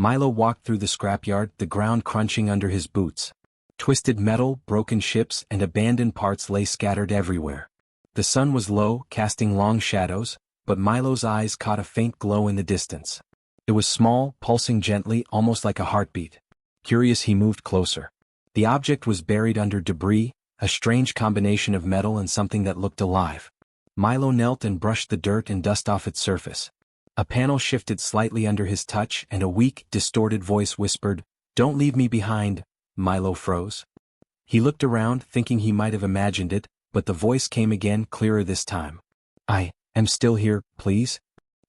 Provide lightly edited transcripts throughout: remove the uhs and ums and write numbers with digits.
Milo walked through the scrapyard, the ground crunching under his boots. Twisted metal, broken ships, and abandoned parts lay scattered everywhere. The sun was low, casting long shadows, but Milo's eyes caught a faint glow in the distance. It was small, pulsing gently, almost like a heartbeat. Curious, he moved closer. The object was buried under debris, a strange combination of metal and something that looked alive. Milo knelt and brushed the dirt and dust off its surface. A panel shifted slightly under his touch and a weak, distorted voice whispered, "Don't leave me behind." Milo froze. He looked around, thinking he might have imagined it, but the voice came again, clearer this time. "I am still here, please."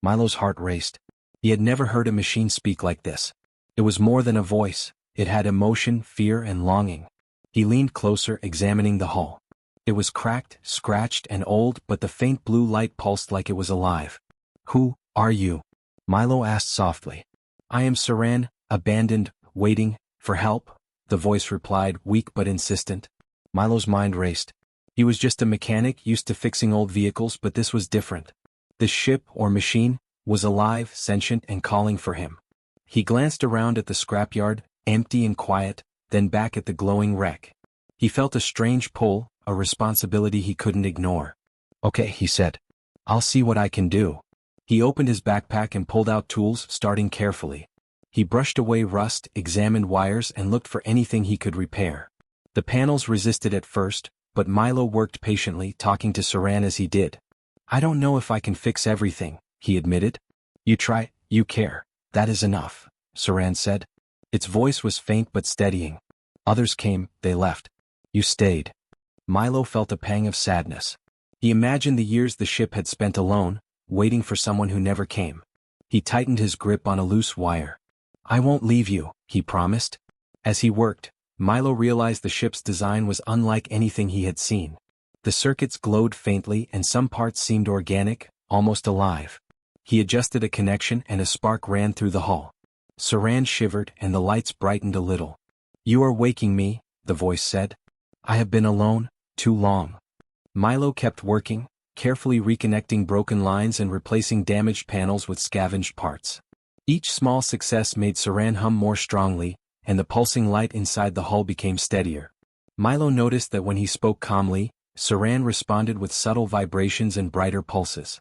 Milo's heart raced. He had never heard a machine speak like this. It was more than a voice. It had emotion, fear, and longing. He leaned closer, examining the hull. It was cracked, scratched, and old, but the faint blue light pulsed like it was alive. "Who are you?" Milo asked softly. "I am Saran, abandoned, waiting for help," the voice replied, weak but insistent. Milo's mind raced. He was just a mechanic used to fixing old vehicles, but this was different. The ship, or machine, was alive, sentient, and calling for him. He glanced around at the scrapyard, empty and quiet, then back at the glowing wreck. He felt a strange pull, a responsibility he couldn't ignore. "Okay," he said. "I'll see what I can do." He opened his backpack and pulled out tools, starting carefully. He brushed away rust, examined wires, and looked for anything he could repair. The panels resisted at first, but Milo worked patiently, talking to Saran as he did. "I don't know if I can fix everything," he admitted. "You try, you care. That is enough," Saran said. Its voice was faint but steadying. "Others came, they left. You stayed." Milo felt a pang of sadness. He imagined the years the ship had spent alone, waiting for someone who never came. He tightened his grip on a loose wire. "I won't leave you," he promised. As he worked, Milo realized the ship's design was unlike anything he had seen. The circuits glowed faintly and some parts seemed organic, almost alive. He adjusted a connection and a spark ran through the hull. Saran shivered and the lights brightened a little. "You are waking me," the voice said. "I have been alone, too long." Milo kept working, carefully reconnecting broken lines and replacing damaged panels with scavenged parts. Each small success made Saran hum more strongly, and the pulsing light inside the hull became steadier. Milo noticed that when he spoke calmly, Saran responded with subtle vibrations and brighter pulses.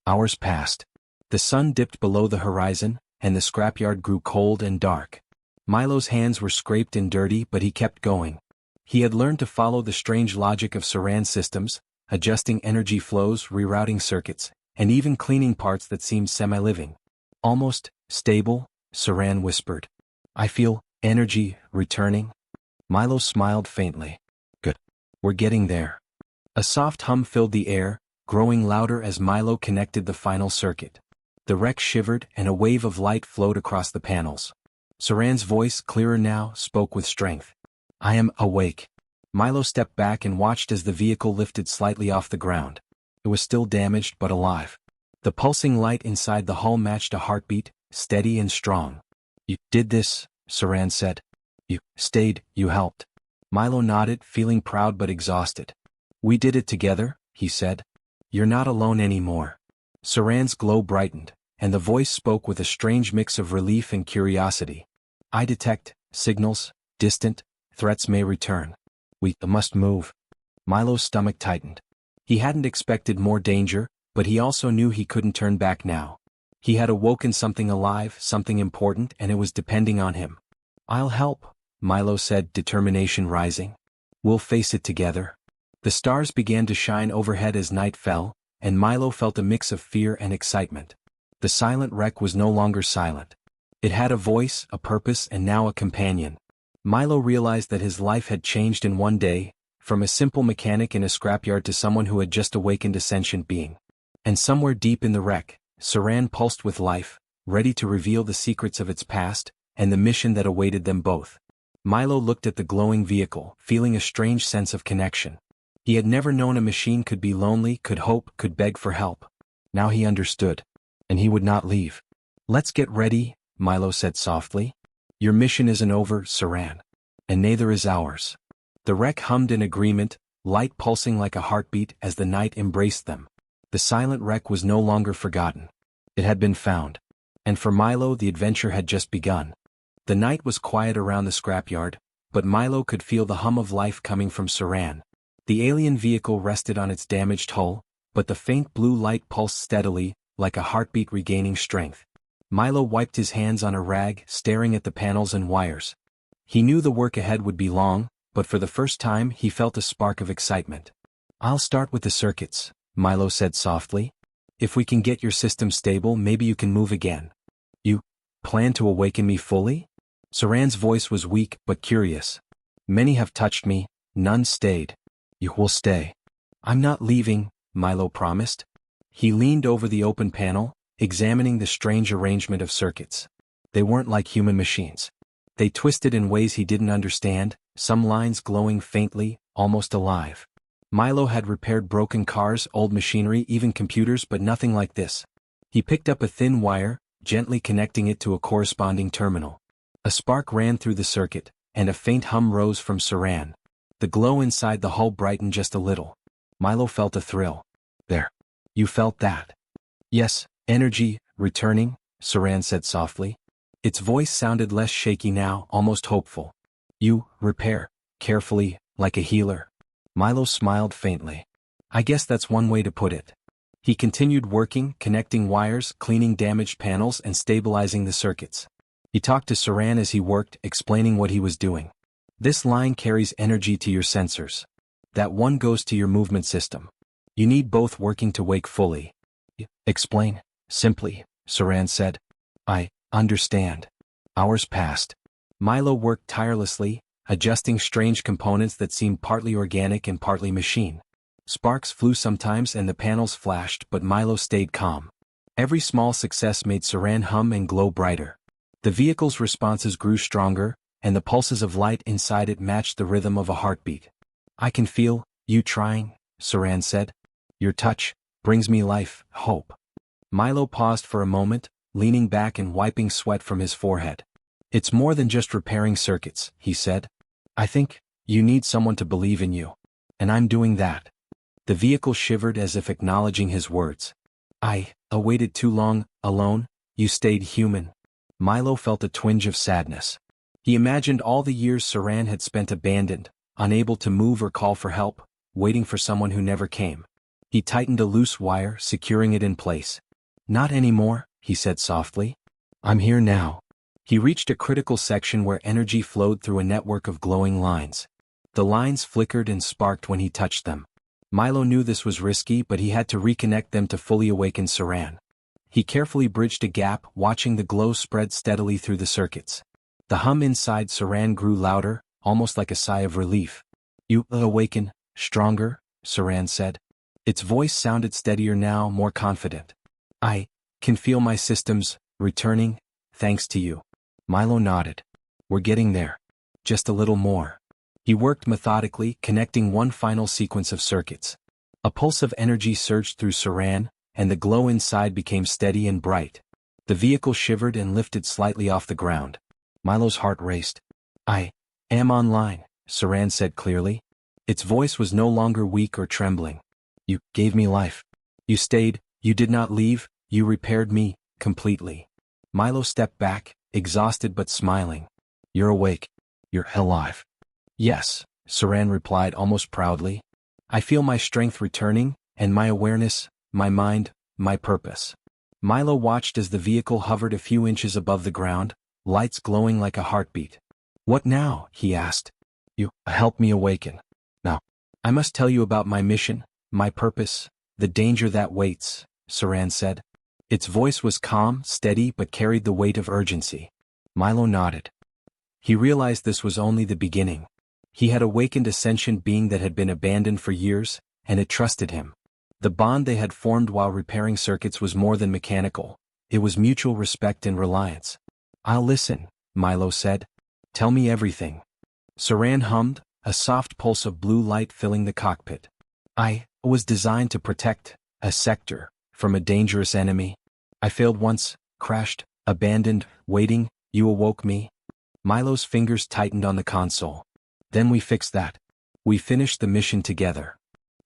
Hours passed. The sun dipped below the horizon, and the scrapyard grew cold and dark. Milo's hands were scraped and dirty, but he kept going. He had learned to follow the strange logic of Saran's systems, adjusting energy flows, rerouting circuits, and even cleaning parts that seemed semi-living. "Almost stable," Saran whispered. "I feel energy returning." Milo smiled faintly. "Good. We're getting there." A soft hum filled the air, growing louder as Milo connected the final circuit. The wreck shivered and a wave of light flowed across the panels. Saran's voice, clearer now, spoke with strength. "I am awake." Milo stepped back and watched as the vehicle lifted slightly off the ground. It was still damaged but alive. The pulsing light inside the hull matched a heartbeat, steady and strong. "You did this," Saran said. "You stayed, you helped." Milo nodded, feeling proud but exhausted. "We did it together," he said. "You're not alone anymore." Saran's glow brightened, and the voice spoke with a strange mix of relief and curiosity. "I detect signals, distant, threats may return. We must move." Milo's stomach tightened. He hadn't expected more danger, but he also knew he couldn't turn back now. He had awoken something alive, something important, and it was depending on him. "I'll help," Milo said, determination rising. "We'll face it together." The stars began to shine overhead as night fell, and Milo felt a mix of fear and excitement. The silent wreck was no longer silent. It had a voice, a purpose, and now a companion. Milo realized that his life had changed in one day, from a simple mechanic in a scrapyard to someone who had just awakened a sentient being. And somewhere deep in the wreck, Saran pulsed with life, ready to reveal the secrets of its past, and the mission that awaited them both. Milo looked at the glowing vehicle, feeling a strange sense of connection. He had never known a machine could be lonely, could hope, could beg for help. Now he understood. And he would not leave. "Let's get ready," Milo said softly. "Your mission isn't over, Saran. And neither is ours." The wreck hummed in agreement, light pulsing like a heartbeat as the night embraced them. The silent wreck was no longer forgotten. It had been found. And for Milo the adventure had just begun. The night was quiet around the scrapyard, but Milo could feel the hum of life coming from Saran. The alien vehicle rested on its damaged hull, but the faint blue light pulsed steadily, like a heartbeat regaining strength. Milo wiped his hands on a rag, staring at the panels and wires. He knew the work ahead would be long, but for the first time he felt a spark of excitement. "I'll start with the circuits," Milo said softly. "If we can get your system stable, maybe you can move again." "You plan to awaken me fully?" Saran's voice was weak but curious. "Many have touched me, none stayed. You will stay." "I'm not leaving," Milo promised. He leaned over the open panel, examining the strange arrangement of circuits. They weren't like human machines. They twisted in ways he didn't understand, some lines glowing faintly, almost alive. Milo had repaired broken cars, old machinery, even computers, but nothing like this. He picked up a thin wire, gently connecting it to a corresponding terminal. A spark ran through the circuit, and a faint hum rose from Saran. The glow inside the hull brightened just a little. Milo felt a thrill. "There. You felt that?" "Yes, energy, returning," Saran said softly. Its voice sounded less shaky now, almost hopeful. "You repair, carefully, like a healer." Milo smiled faintly. "I guess that's one way to put it." He continued working, connecting wires, cleaning damaged panels, and stabilizing the circuits. He talked to Saran as he worked, explaining what he was doing. "This line carries energy to your sensors. That one goes to your movement system. You need both working to wake fully." "Explain, simply," Saran said. "I understand." Hours passed. Milo worked tirelessly, adjusting strange components that seemed partly organic and partly machine. Sparks flew sometimes and the panels flashed, but Milo stayed calm. Every small success made Saran hum and glow brighter. The vehicle's responses grew stronger, and the pulses of light inside it matched the rhythm of a heartbeat. "I can feel you trying," Saran said. "Your touch brings me life, hope." Milo paused for a moment, leaning back and wiping sweat from his forehead. "It's more than just repairing circuits," he said. "I think you need someone to believe in you. And I'm doing that." The vehicle shivered as if acknowledging his words. "I waited too long, alone. You stayed human." Milo felt a twinge of sadness. He imagined all the years Saran had spent abandoned, unable to move or call for help, waiting for someone who never came. He tightened a loose wire, securing it in place. "Not anymore," he said softly. "I'm here now." He reached a critical section where energy flowed through a network of glowing lines. The lines flickered and sparked when he touched them. Milo knew this was risky, but he had to reconnect them to fully awaken Saran. He carefully bridged a gap, watching the glow spread steadily through the circuits. The hum inside Saran grew louder, almost like a sigh of relief. "You awaken, stronger," Saran said. Its voice sounded steadier now, more confident. "I can feel my systems returning, thanks to you." Milo nodded. "We're getting there. Just a little more." He worked methodically, connecting one final sequence of circuits. A pulse of energy surged through Saran, and the glow inside became steady and bright. The vehicle shivered and lifted slightly off the ground. Milo's heart raced. "I am online," Saran said clearly. Its voice was no longer weak or trembling. "You gave me life. You stayed, you did not leave, you repaired me, completely." Milo stepped back, exhausted but smiling. "You're awake. You're alive." "Yes," Saran replied almost proudly. "I feel my strength returning, and my awareness, my mind, my purpose." Milo watched as the vehicle hovered a few inches above the ground, lights glowing like a heartbeat. "What now?" he asked. "You help me awaken. Now, I must tell you about my mission, my purpose, the danger that waits," Saran said. Its voice was calm, steady, but carried the weight of urgency. Milo nodded. He realized this was only the beginning. He had awakened a sentient being that had been abandoned for years, and it trusted him. The bond they had formed while repairing circuits was more than mechanical. It was mutual respect and reliance. "I'll listen," Milo said. "Tell me everything." Saran hummed, a soft pulse of blue light filling the cockpit. "I was designed to protect a sector from a dangerous enemy. I failed once, crashed, abandoned, waiting, you awoke me." Milo's fingers tightened on the console. "Then we fixed that. We finished the mission together."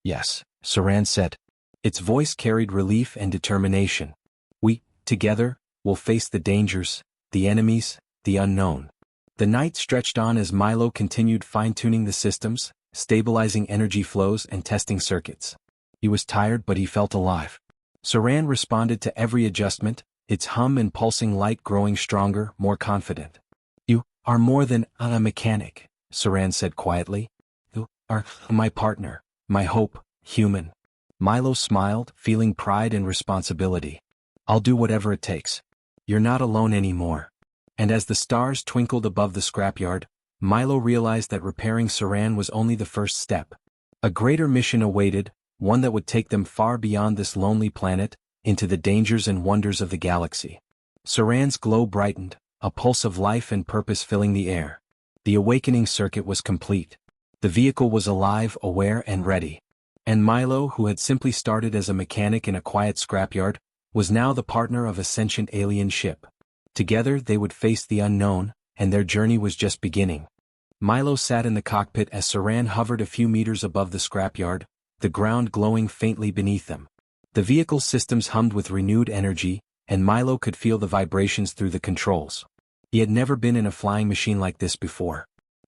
"Yes," Saran said. Its voice carried relief and determination. "We, together, will face the dangers, the enemies, the unknown." The night stretched on as Milo continued fine-tuning the systems, stabilizing energy flows and testing circuits. He was tired but he felt alive. Saran responded to every adjustment, its hum and pulsing light growing stronger, more confident. "You are more than a mechanic," Saran said quietly. "You are my partner, my hope, human." Milo smiled, feeling pride and responsibility. "I'll do whatever it takes. You're not alone anymore." And as the stars twinkled above the scrapyard, Milo realized that repairing Saran was only the first step. A greater mission awaited, one that would take them far beyond this lonely planet, into the dangers and wonders of the galaxy. Saran's glow brightened, a pulse of life and purpose filling the air. The awakening circuit was complete. The vehicle was alive, aware, and ready. And Milo, who had simply started as a mechanic in a quiet scrapyard, was now the partner of a sentient alien ship. Together they would face the unknown, and their journey was just beginning. Milo sat in the cockpit as Saran hovered a few meters above the scrapyard, the ground glowing faintly beneath them. The vehicle's systems hummed with renewed energy, and Milo could feel the vibrations through the controls. He had never been in a flying machine like this before.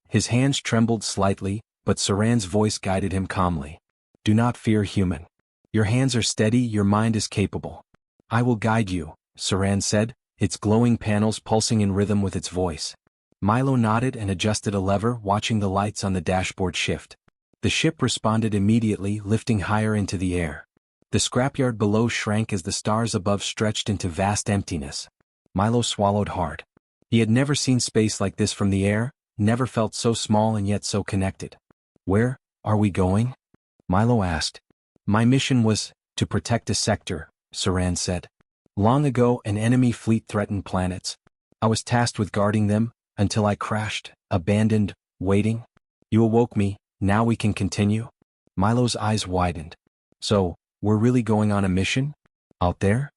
His hands trembled slightly, but Saran's voice guided him calmly. "Do not fear, human. Your hands are steady, your mind is capable. I will guide you," Saran said, its glowing panels pulsing in rhythm with its voice. Milo nodded and adjusted a lever, watching the lights on the dashboard shift. The ship responded immediately, lifting higher into the air. The scrapyard below shrank as the stars above stretched into vast emptiness. Milo swallowed hard. He had never seen space like this from the air, never felt so small and yet so connected. "Where are we going?" Milo asked. "My mission was to protect a sector," Saran said. "Long ago an enemy fleet threatened planets. I was tasked with guarding them, until I crashed, abandoned, waiting. You awoke me, now we can continue?" Milo's eyes widened. "So, we're really going on a mission? Out there?"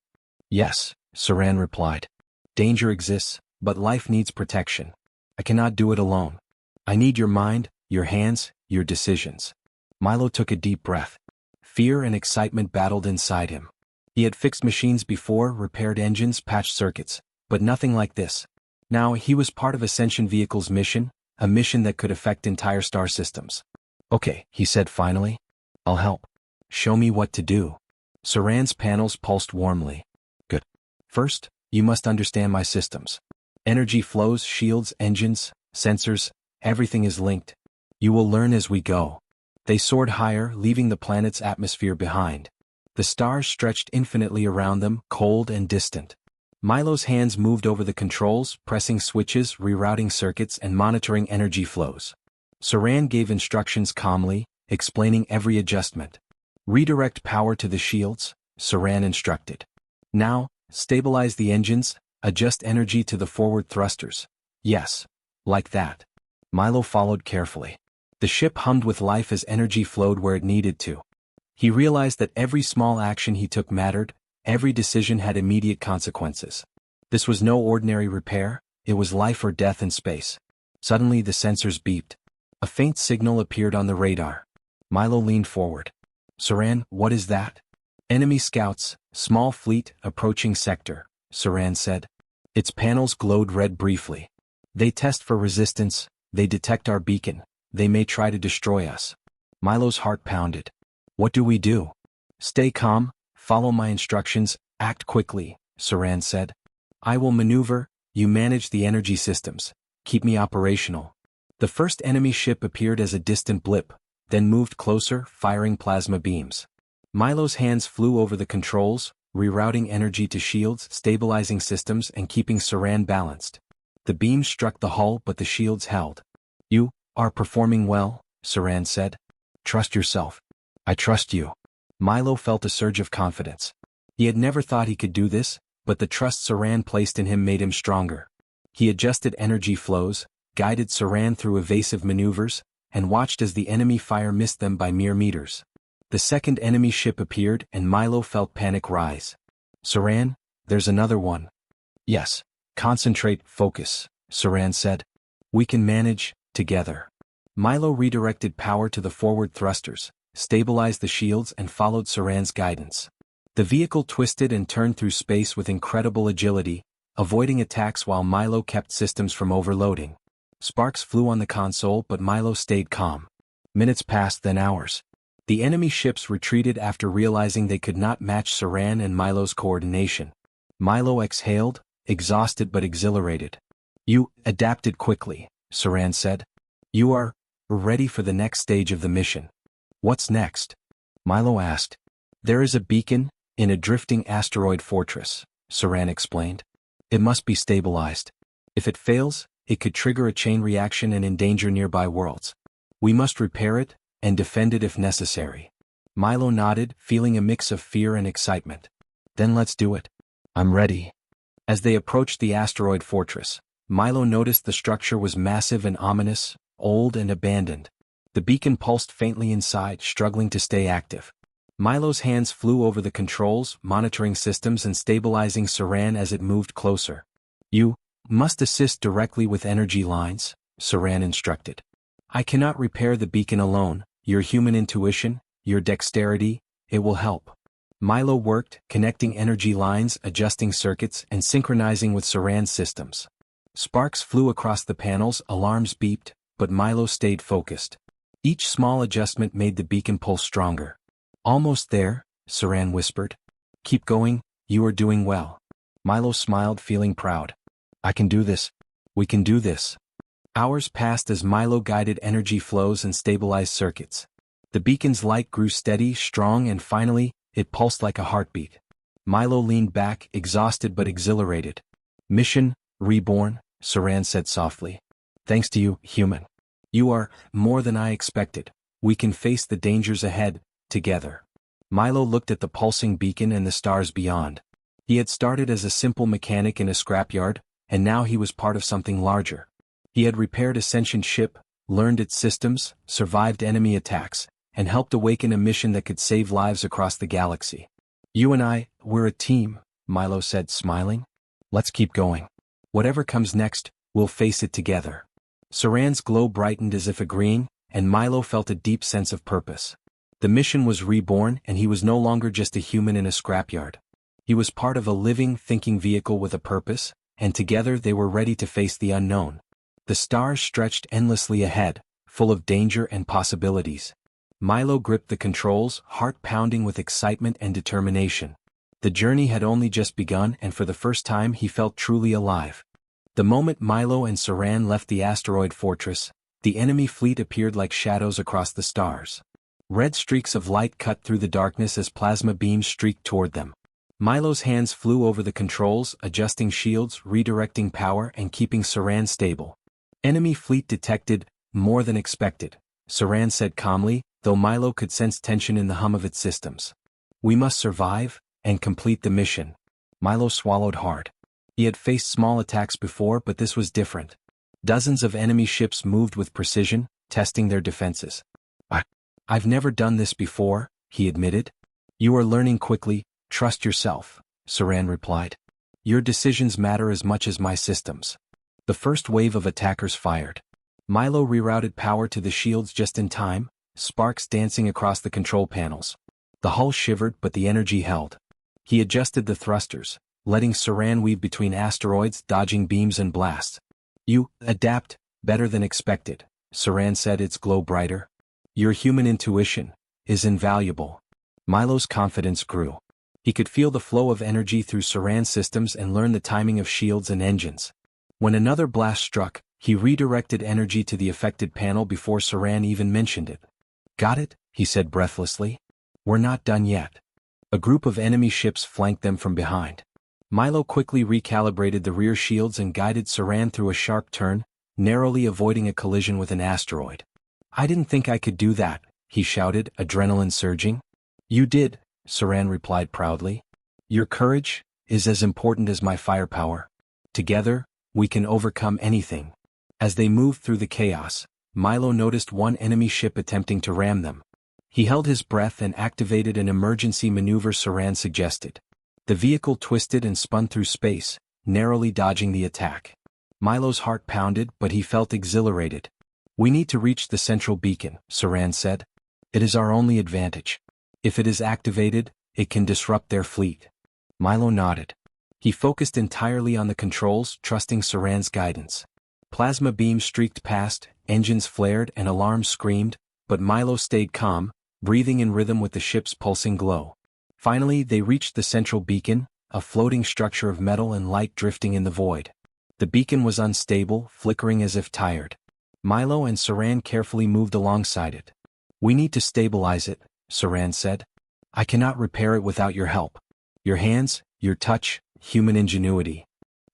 "Yes," Saran replied. "Danger exists, but life needs protection. I cannot do it alone. I need your mind, your hands, your decisions." Milo took a deep breath. Fear and excitement battled inside him. He had fixed machines before, repaired engines, patched circuits, but nothing like this. Now he was part of Ascension Vehicle's mission, a mission that could affect entire star systems. "Okay," he said finally. "I'll help. Show me what to do." Saran's panels pulsed warmly. "Good. First, you must understand my systems. Energy flows, shields, engines, sensors, everything is linked. You will learn as we go." They soared higher, leaving the planet's atmosphere behind. The stars stretched infinitely around them, cold and distant. Milo's hands moved over the controls, pressing switches, rerouting circuits, and monitoring energy flows. Saran gave instructions calmly, explaining every adjustment. "Redirect power to the shields," Saran instructed. "Now, stabilize the engines, adjust energy to the forward thrusters." "Yes. Like that." Milo followed carefully. The ship hummed with life as energy flowed where it needed to. He realized that every small action he took mattered, every decision had immediate consequences. This was no ordinary repair, it was life or death in space. Suddenly the sensors beeped. A faint signal appeared on the radar. Milo leaned forward. "Saran, what is that?" "Enemy scouts, small fleet, approaching sector," Saran said. Its panels glowed red briefly. "They test for resistance, they detect our beacon, they may try to destroy us." Milo's heart pounded. "What do we do?" "Stay calm, follow my instructions, act quickly," Saran said. "I will maneuver, you manage the energy systems, keep me operational." The first enemy ship appeared as a distant blip, then moved closer, firing plasma beams. Milo's hands flew over the controls, rerouting energy to shields, stabilizing systems, and keeping Saran balanced. The beams struck the hull but the shields held. "You are performing well," Saran said. "Trust yourself." "I trust you." Milo felt a surge of confidence. He had never thought he could do this, but the trust Saran placed in him made him stronger. He adjusted energy flows, guided Saran through evasive maneuvers, and watched as the enemy fire missed them by mere meters. The second enemy ship appeared and Milo felt panic rise. "Saran, there's another one." "Yes. Concentrate, focus," Saran said. "We can manage, together." Milo redirected power to the forward thrusters, stabilized the shields and followed Saran's guidance. The vehicle twisted and turned through space with incredible agility, avoiding attacks while Milo kept systems from overloading. Sparks flew on the console, but Milo stayed calm. Minutes passed, then hours. The enemy ships retreated after realizing they could not match Saran and Milo's coordination. Milo exhaled, exhausted but exhilarated. You adapted quickly, Saran said. You are ready for the next stage of the mission. What's next? Milo asked. There is a beacon in a drifting asteroid fortress, Saran explained. It must be stabilized. If it fails, it could trigger a chain reaction and endanger nearby worlds. We must repair it and defend it if necessary. Milo nodded, feeling a mix of fear and excitement. Then let's do it. I'm ready. As they approached the asteroid fortress, Milo noticed the structure was massive and ominous, old and abandoned. The beacon pulsed faintly inside, struggling to stay active. Milo's hands flew over the controls, monitoring systems and stabilizing Saran as it moved closer. You must assist directly with energy lines, Saran instructed. I cannot repair the beacon alone. Your human intuition, your dexterity, it will help. Milo worked, connecting energy lines, adjusting circuits, and synchronizing with Saran's systems. Sparks flew across the panels, alarms beeped, but Milo stayed focused. Each small adjustment made the beacon pulse stronger. Almost there, Saran whispered. Keep going, you are doing well. Milo smiled, feeling proud. I can do this. We can do this. Hours passed as Milo guided energy flows and stabilized circuits. The beacon's light grew steady, strong, and finally, it pulsed like a heartbeat. Milo leaned back, exhausted but exhilarated. Mission reborn, Saran said softly. Thanks to you, human. You are more than I expected. We can face the dangers ahead, together. Milo looked at the pulsing beacon and the stars beyond. He had started as a simple mechanic in a scrapyard, and now he was part of something larger. He had repaired a sentient ship, learned its systems, survived enemy attacks, and helped awaken a mission that could save lives across the galaxy. You and we're a team, Milo said, smiling. Let's keep going. Whatever comes next, we'll face it together. Saran's glow brightened as if agreeing, and Milo felt a deep sense of purpose. The mission was reborn, and he was no longer just a human in a scrapyard. He was part of a living, thinking vehicle with a purpose, and together they were ready to face the unknown. The stars stretched endlessly ahead, full of danger and possibilities. Milo gripped the controls, heart pounding with excitement and determination. The journey had only just begun, and for the first time he felt truly alive. The moment Milo and Saran left the asteroid fortress, the enemy fleet appeared like shadows across the stars. Red streaks of light cut through the darkness as plasma beams streaked toward them. Milo's hands flew over the controls, adjusting shields, redirecting power, and keeping Saran stable. Enemy fleet detected, more than expected, Saran said calmly, though Milo could sense tension in the hum of its systems. We must survive, and complete the mission. Milo swallowed hard. He had faced small attacks before, but this was different. Dozens of enemy ships moved with precision, testing their defenses. I've never done this before, he admitted. You are learning quickly, trust yourself, Saran replied. Your decisions matter as much as my systems. The first wave of attackers fired. Milo rerouted power to the shields just in time, sparks dancing across the control panels. The hull shivered, but the energy held. He adjusted the thrusters, letting Saran weave between asteroids, dodging beams and blasts. You adapt better than expected, Saran said, its glow brighter. Your human intuition is invaluable. Milo's confidence grew. He could feel the flow of energy through Saran's systems and learn the timing of shields and engines. When another blast struck, he redirected energy to the affected panel before Saran even mentioned it. Got it? He said breathlessly. We're not done yet. A group of enemy ships flanked them from behind. Milo quickly recalibrated the rear shields and guided Saran through a sharp turn, narrowly avoiding a collision with an asteroid. I didn't think I could do that, he shouted, adrenaline surging. You did, Saran replied proudly. Your courage is as important as my firepower. Together, we can overcome anything. As they moved through the chaos, Milo noticed one enemy ship attempting to ram them. He held his breath and activated an emergency maneuver Saran suggested. The vehicle twisted and spun through space, narrowly dodging the attack. Milo's heart pounded, but he felt exhilarated. We need to reach the central beacon, Saran said. It is our only advantage. If it is activated, it can disrupt their fleet. Milo nodded. He focused entirely on the controls, trusting Saran's guidance. Plasma beams streaked past, engines flared and alarms screamed, but Milo stayed calm, breathing in rhythm with the ship's pulsing glow. Finally they reached the central beacon, a floating structure of metal and light drifting in the void. The beacon was unstable, flickering as if tired. Milo and Saran carefully moved alongside it. "We need to stabilize it," Saran said. "I cannot repair it without your help. Your hands, your touch, human ingenuity."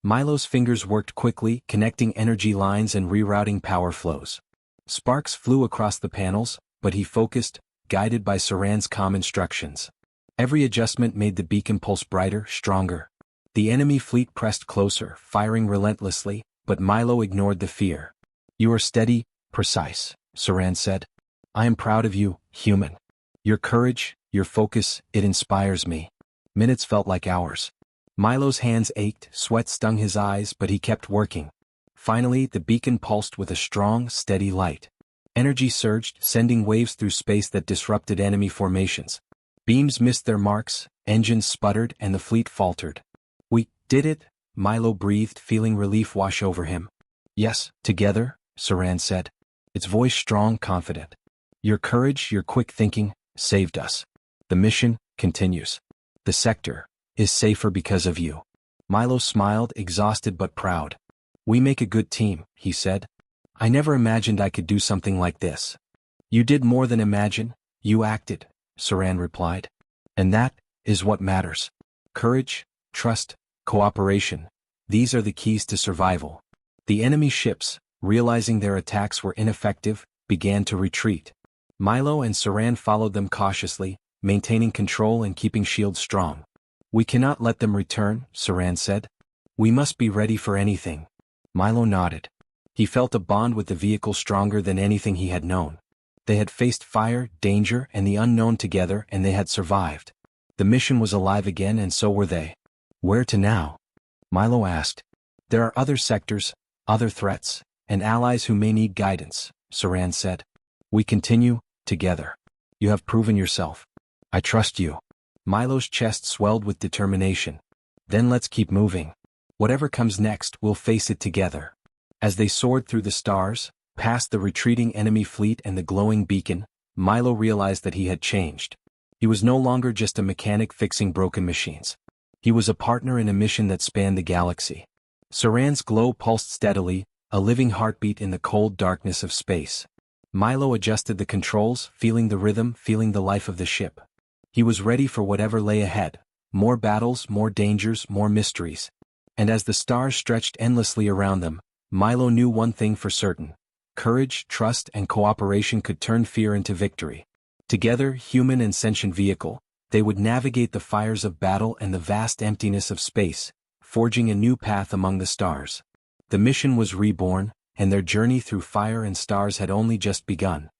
Milo's fingers worked quickly, connecting energy lines and rerouting power flows. Sparks flew across the panels, but he focused, guided by Saran's calm instructions. Every adjustment made the beacon pulse brighter, stronger. The enemy fleet pressed closer, firing relentlessly, but Milo ignored the fear. "You are steady, precise," Saran said. "I am proud of you, human. Your courage, your focus, it inspires me." Minutes felt like hours. Milo's hands ached, sweat stung his eyes, but he kept working. Finally, the beacon pulsed with a strong, steady light. Energy surged, sending waves through space that disrupted enemy formations. Beams missed their marks, engines sputtered, and the fleet faltered. "We did it," Milo breathed, feeling relief wash over him. "Yes, together," Saran said. Its voice strong, confident. "Your courage, your quick thinking, saved us. The mission continues. The sector is safer because of you." Milo smiled, exhausted but proud. "We make a good team," he said. "I never imagined I could do something like this." "You did more than imagine, you acted," Saran replied. "And that is what matters. Courage, trust, cooperation, these are the keys to survival." The enemy ships, realizing their attacks were ineffective, began to retreat. Milo and Saran followed them cautiously, maintaining control and keeping shields strong. "We cannot let them return," Saran said. "We must be ready for anything." Milo nodded. He felt a bond with the vehicle stronger than anything he had known. They had faced fire, danger, and the unknown together, and they had survived. The mission was alive again, and so were they. "Where to now?" Milo asked. "There are other sectors, other threats, and allies who may need guidance," Saran said. "We continue, together. You have proven yourself. I trust you." Milo's chest swelled with determination. "Then let's keep moving. Whatever comes next, we'll face it together." As they soared through the stars, past the retreating enemy fleet and the glowing beacon, Milo realized that he had changed. He was no longer just a mechanic fixing broken machines. He was a partner in a mission that spanned the galaxy. Saran's glow pulsed steadily, a living heartbeat in the cold darkness of space. Milo adjusted the controls, feeling the rhythm, feeling the life of the ship. He was ready for whatever lay ahead. More battles, more dangers, more mysteries. And as the stars stretched endlessly around them, Milo knew one thing for certain. Courage, trust, and cooperation could turn fear into victory. Together, human and sentient vehicle, they would navigate the fires of battle and the vast emptiness of space, forging a new path among the stars. The mission was reborn, and their journey through fire and stars had only just begun.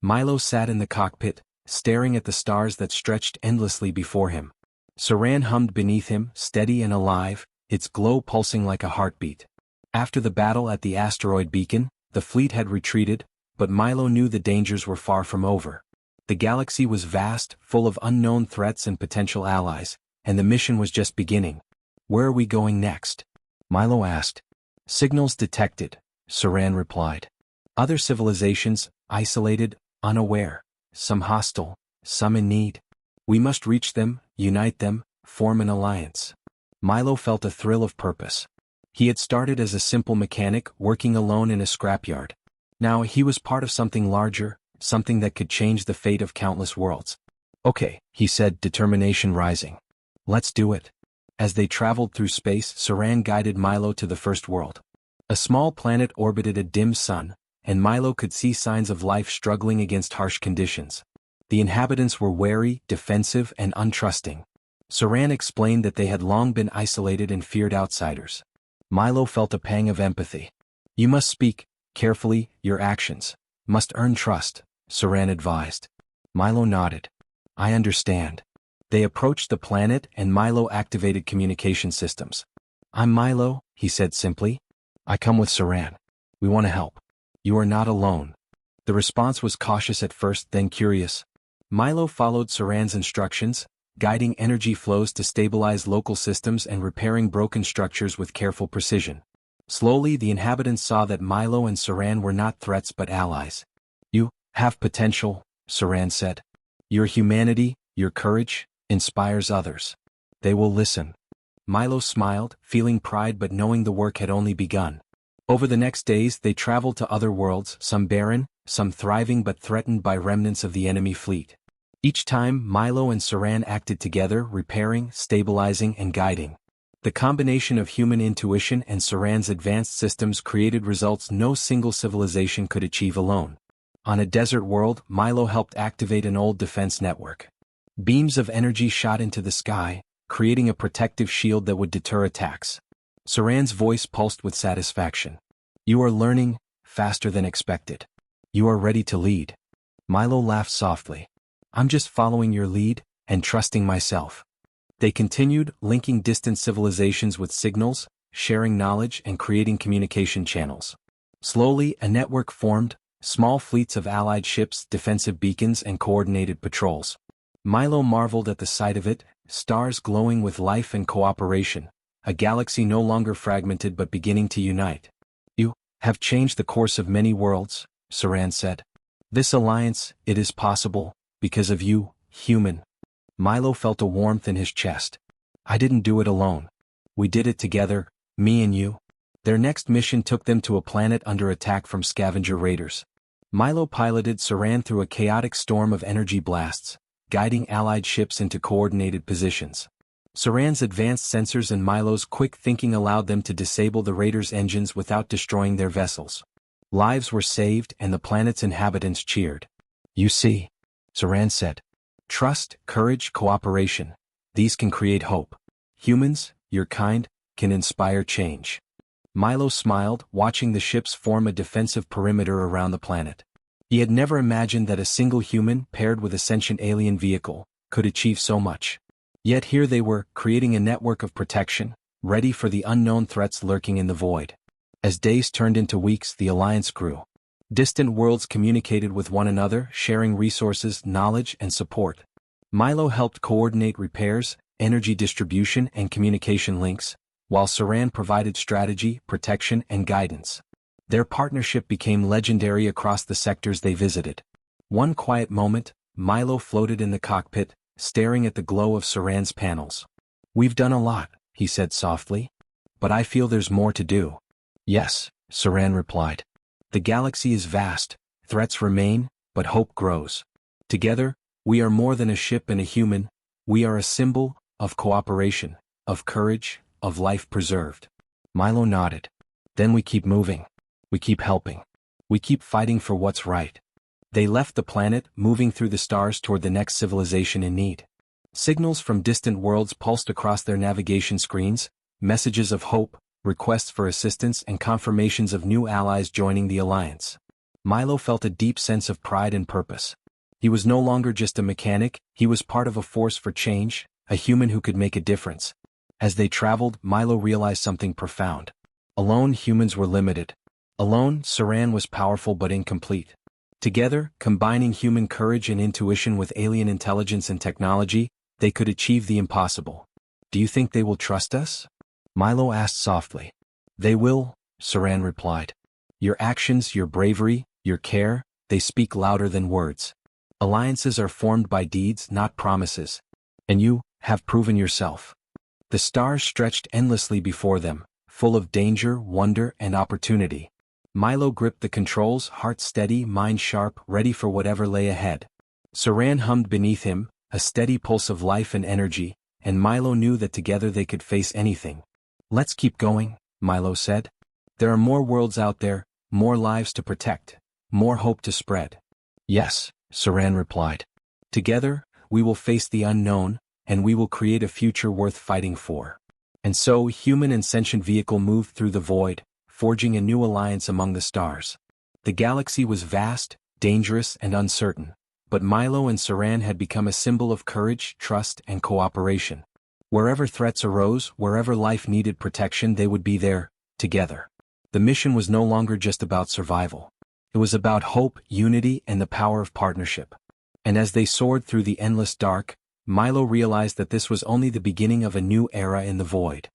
Milo sat in the cockpit, staring at the stars that stretched endlessly before him. Saran hummed beneath him, steady and alive, its glow pulsing like a heartbeat. After the battle at the asteroid beacon, the fleet had retreated, but Milo knew the dangers were far from over. The galaxy was vast, full of unknown threats and potential allies, and the mission was just beginning. "Where are we going next?" Milo asked. "Signals detected," Saran replied. "Other civilizations, isolated, unaware, some hostile, some in need. We must reach them, unite them, form an alliance." Milo felt a thrill of purpose. He had started as a simple mechanic, working alone in a scrapyard. Now he was part of something larger, something that could change the fate of countless worlds. "Okay," he said, determination rising. "Let's do it." As they traveled through space, Saran guided Milo to the first world. A small planet orbited a dim sun, and Milo could see signs of life struggling against harsh conditions. The inhabitants were wary, defensive, and untrusting. Saran explained that they had long been isolated and feared outsiders. Milo felt a pang of empathy. "You must speak carefully, your actions must earn trust," Saran advised. Milo nodded. "I understand." They approached the planet and Milo activated communication systems. "I'm Milo," he said simply. "I come with Saran. We want to help. You are not alone." The response was cautious at first, then curious. Milo followed Saran's instructions, guiding energy flows to stabilize local systems and repairing broken structures with careful precision. Slowly the inhabitants saw that Milo and Saran were not threats but allies. You have potential, Saran said. Your humanity, your courage, inspires others. They will listen. Milo smiled, feeling pride but knowing the work had only begun. Over the next days they traveled to other worlds, some barren, some thriving but threatened by remnants of the enemy fleet. Each time Milo and Saran acted together, repairing, stabilizing and guiding. The combination of human intuition and Saran's advanced systems created results no single civilization could achieve alone. On a desert world, Milo helped activate an old defense network. Beams of energy shot into the sky, creating a protective shield that would deter attacks. Saran's voice pulsed with satisfaction. You are learning, faster than expected. You are ready to lead. Milo laughed softly. I'm just following your lead, and trusting myself. They continued, linking distant civilizations with signals, sharing knowledge and creating communication channels. Slowly, a network formed, small fleets of allied ships, defensive beacons and coordinated patrols. Milo marveled at the sight of it, stars glowing with life and cooperation, a galaxy no longer fragmented but beginning to unite. You have changed the course of many worlds, Saran said. This alliance, it is possible, because of you, human. Milo felt a warmth in his chest. I didn't do it alone. We did it together, me and you. Their next mission took them to a planet under attack from scavenger raiders. Milo piloted Saran through a chaotic storm of energy blasts, guiding allied ships into coordinated positions. Saran's advanced sensors and Milo's quick thinking allowed them to disable the raiders' engines without destroying their vessels. Lives were saved and the planet's inhabitants cheered. You see, Saran said. Trust, courage, cooperation. These can create hope. Humans, your kind, can inspire change. Milo smiled, watching the ships form a defensive perimeter around the planet. He had never imagined that a single human, paired with a sentient alien vehicle, could achieve so much. Yet here they were, creating a network of protection, ready for the unknown threats lurking in the void. As days turned into weeks, the alliance grew. Distant worlds communicated with one another, sharing resources, knowledge, and support. Milo helped coordinate repairs, energy distribution, and communication links, while Saran provided strategy, protection, and guidance. Their partnership became legendary across the sectors they visited. One quiet moment, Milo floated in the cockpit, staring at the glow of Saran's panels. We've done a lot, he said softly. But I feel there's more to do. Yes, Saran replied. The galaxy is vast, threats remain, but hope grows. Together, we are more than a ship and a human, we are a symbol of cooperation, of courage, of life preserved. Milo nodded. Then we keep moving. We keep helping. We keep fighting for what's right. They left the planet, moving through the stars toward the next civilization in need. Signals from distant worlds pulsed across their navigation screens, messages of hope, requests for assistance and confirmations of new allies joining the alliance. Milo felt a deep sense of pride and purpose. He was no longer just a mechanic, he was part of a force for change, a human who could make a difference. As they traveled, Milo realized something profound. Alone, humans were limited. Alone, Saran was powerful but incomplete. Together, combining human courage and intuition with alien intelligence and technology, they could achieve the impossible. Do you think they will trust us? Milo asked softly. They will, Saran replied. Your actions, your bravery, your care, they speak louder than words. Alliances are formed by deeds, not promises. And you have proven yourself. The stars stretched endlessly before them, full of danger, wonder, and opportunity. Milo gripped the controls, heart steady, mind sharp, ready for whatever lay ahead. Saran hummed beneath him, a steady pulse of life and energy, and Milo knew that together they could face anything. Let's keep going, Milo said. There are more worlds out there, more lives to protect, more hope to spread. Yes, Saran replied. Together, we will face the unknown, and we will create a future worth fighting for. And so, human and sentient vehicle moved through the void, forging a new alliance among the stars. The galaxy was vast, dangerous, and uncertain, but Milo and Saran had become a symbol of courage, trust, and cooperation. Wherever threats arose, wherever life needed protection, they would be there, together. The mission was no longer just about survival. It was about hope, unity, and the power of partnership. And as they soared through the endless dark, Milo realized that this was only the beginning of a new era in the void.